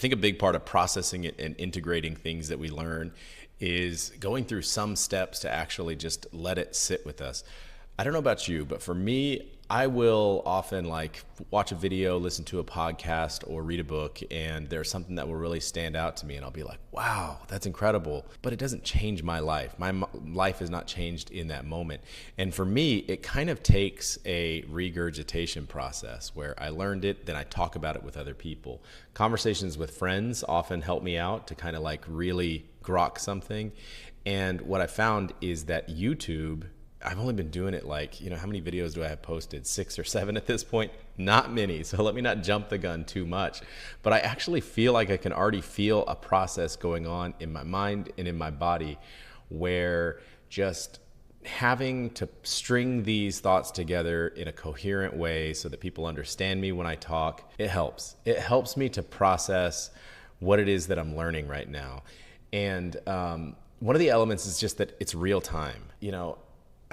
think a big part of processing it and integrating things that we learn is going through some steps to actually just let it sit with us. I don't know about you, but for me, I will often like watch a video, listen to a podcast, or read a book, and there's something that will really stand out to me, and I'll be like, wow, that's incredible. But it doesn't change my life. My life is not changed in that moment. And for me, it kind of takes a regurgitation process where I learned it, then I talk about it with other people. Conversations with friends often help me out to kind of like really grok something. And what I found is that YouTube, I've only been doing it like, how many videos do I have posted? 6 or 7 at this point? Not many. So let me not jump the gun too much. But I actually feel like I can already feel a process going on in my mind and in my body where just having to string these thoughts together in a coherent way so that people understand me when I talk, it helps. It helps me to process what it is that I'm learning right now. And one of the elements is just that it's real time.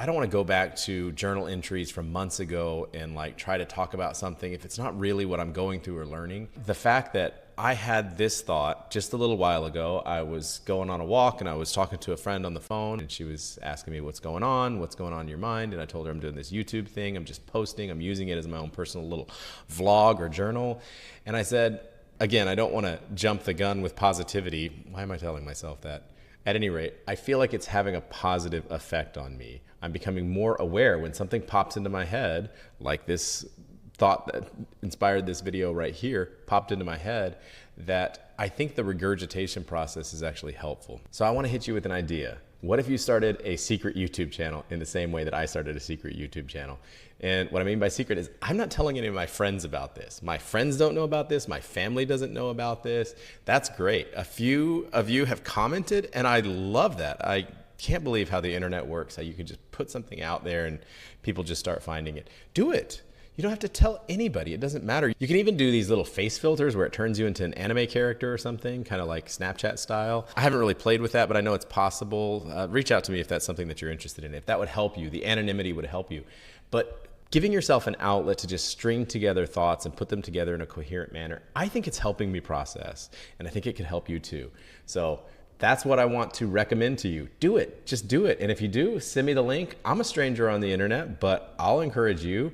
I don't want to go back to journal entries from months ago and like try to talk about something if it's not really what I'm going through or learning. The fact that I had this thought just a little while ago, I was going on a walk and I was talking to a friend on the phone, and she was asking me what's going on in your mind. And I told her I'm doing this YouTube thing. I'm just posting. I'm using it as my own personal little vlog or journal. And I said, again, I don't want to jump the gun with positivity. Why am I telling myself that? At any rate, I feel like it's having a positive effect on me. I'm becoming more aware when something pops into my head, like this thought that inspired this video right here popped into my head, that I think the regurgitation process is actually helpful. So I want to hit you with an idea. What if you started a secret YouTube channel in the same way that I started a secret YouTube channel? And what I mean by secret is I'm not telling any of my friends about this. My friends don't know about this. My family doesn't know about this. That's great. A few of you have commented, and I love that. I can't believe how the internet works, how you can just put something out there and people just start finding it. Do it. You don't have to tell anybody. It doesn't matter. You can even do these little face filters where it turns you into an anime character or something, kind of like Snapchat style. I haven't really played with that, but I know it's possible. Reach out to me if that's something that you're interested in. If that would help you, the anonymity would help you. But giving yourself an outlet to just string together thoughts and put them together in a coherent manner, I think it's helping me process, and I think it could help you too. So that's what I want to recommend to you. Do it. Just do it. And if you do, send me the link. I'm a stranger on the internet, but I'll encourage you.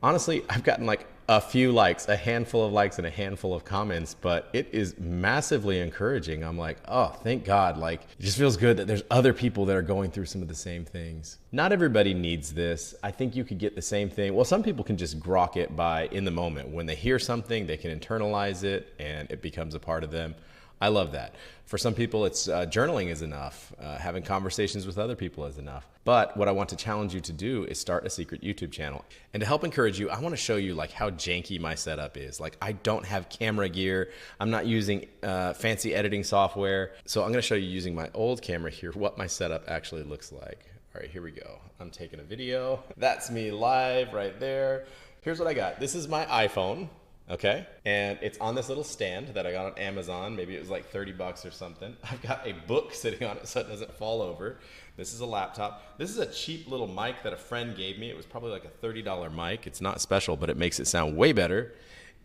Honestly, I've gotten like a few likes, a handful of likes and a handful of comments, but it is massively encouraging. I'm like, oh, thank God. Like, it just feels good that there's other people that are going through some of the same things. Not everybody needs this. I think you could get the same thing. Well, some people can just grok it by in the moment. When they hear something, they can internalize it and it becomes a part of them. I love that. For some people, it's journaling is enough. Having conversations with other people is enough. But what I want to challenge you to do is start a secret YouTube channel. And to help encourage you, I want to show you like how janky my setup is. Like I don't have camera gear. I'm not using fancy editing software. So I'm going to show you using my old camera here what my setup actually looks like. All right, here we go. I'm taking a video. That's me live right there. Here's what I got. This is my iPhone. Okay, and it's on this little stand that I got on Amazon. Maybe it was like 30 bucks or something. I've got a book sitting on it so it doesn't fall over. This is a laptop. This is a cheap little mic that a friend gave me. It was probably like a $30 mic. It's not special, but it makes it sound way better.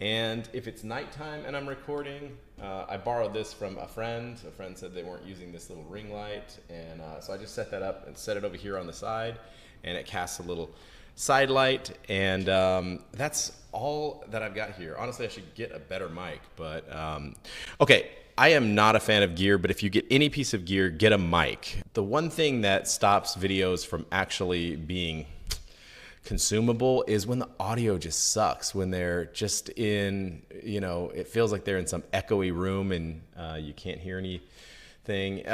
And if it's nighttime and I'm recording, I borrowed this from a friend. A friend said they weren't using this little ring light. And so I just set that up and set it over here on the side, and it casts a little side light, and that's all that I've got here. Honestly, I should get a better mic, but okay. I am not a fan of gear, but if you get any piece of gear, get a mic. The one thing that stops videos from actually being consumable is when the audio just sucks, when they're just in, it feels like they're in some echoey room and you can't hear anything.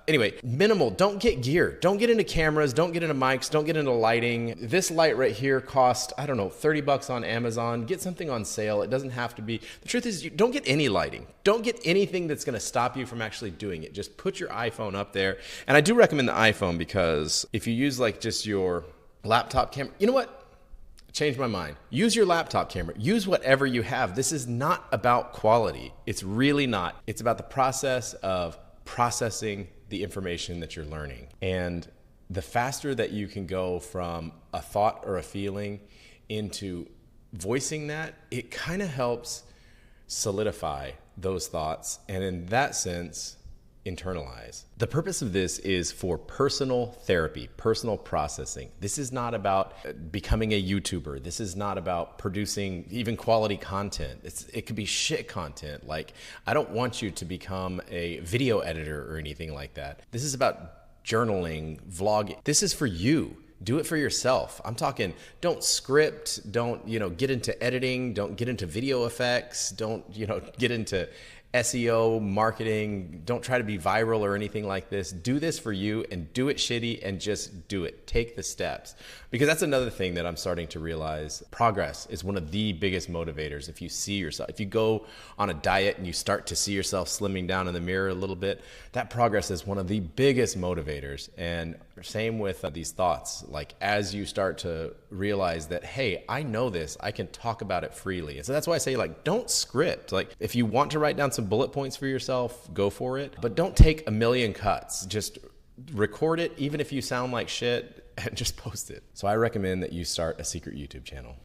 Anyway, minimal, don't get gear. Don't get into cameras, don't get into mics, don't get into lighting. This light right here cost, I don't know, 30 bucks on Amazon. Get something on sale. It doesn't have to be. The truth is, you don't get any lighting. Don't get anything that's gonna stop you from actually doing it. Just put your iPhone up there. And I do recommend the iPhone because if you use like just your laptop camera, you know what? Changed my mind. Use your laptop camera. Use whatever you have. This is not about quality. It's really not. It's about the process of processing the information that you're learning. And the faster that you can go from a thought or a feeling into voicing that, it kind of helps solidify those thoughts, and in that sense, internalize. The purpose of this is for personal therapy, personal processing. This is not about becoming a YouTuber. This is not about producing even quality content. It could be shit content. Like, I don't want you to become a video editor or anything like that. This is about journaling, vlogging. This is for you. Do it for yourself. I'm talking, don't script, don't, get into editing, don't get into video effects, don't, get into SEO, marketing, don't try to be viral or anything like this. Do this for you and do it shitty and just do it. Take the steps. Because that's another thing that I'm starting to realize. Progress is one of the biggest motivators. If you see yourself, if you go on a diet and you start to see yourself slimming down in the mirror a little bit, that progress is one of the biggest motivators. And same with these thoughts. Like, as you start to realize that, hey, I know this, I can talk about it freely. And so that's why I say, like, don't script. Like, if you want to write down some bullet points for yourself, go for it. But don't take a million cuts. Just record it, even if you sound like shit, and just post it. So I recommend that you start a secret YouTube channel.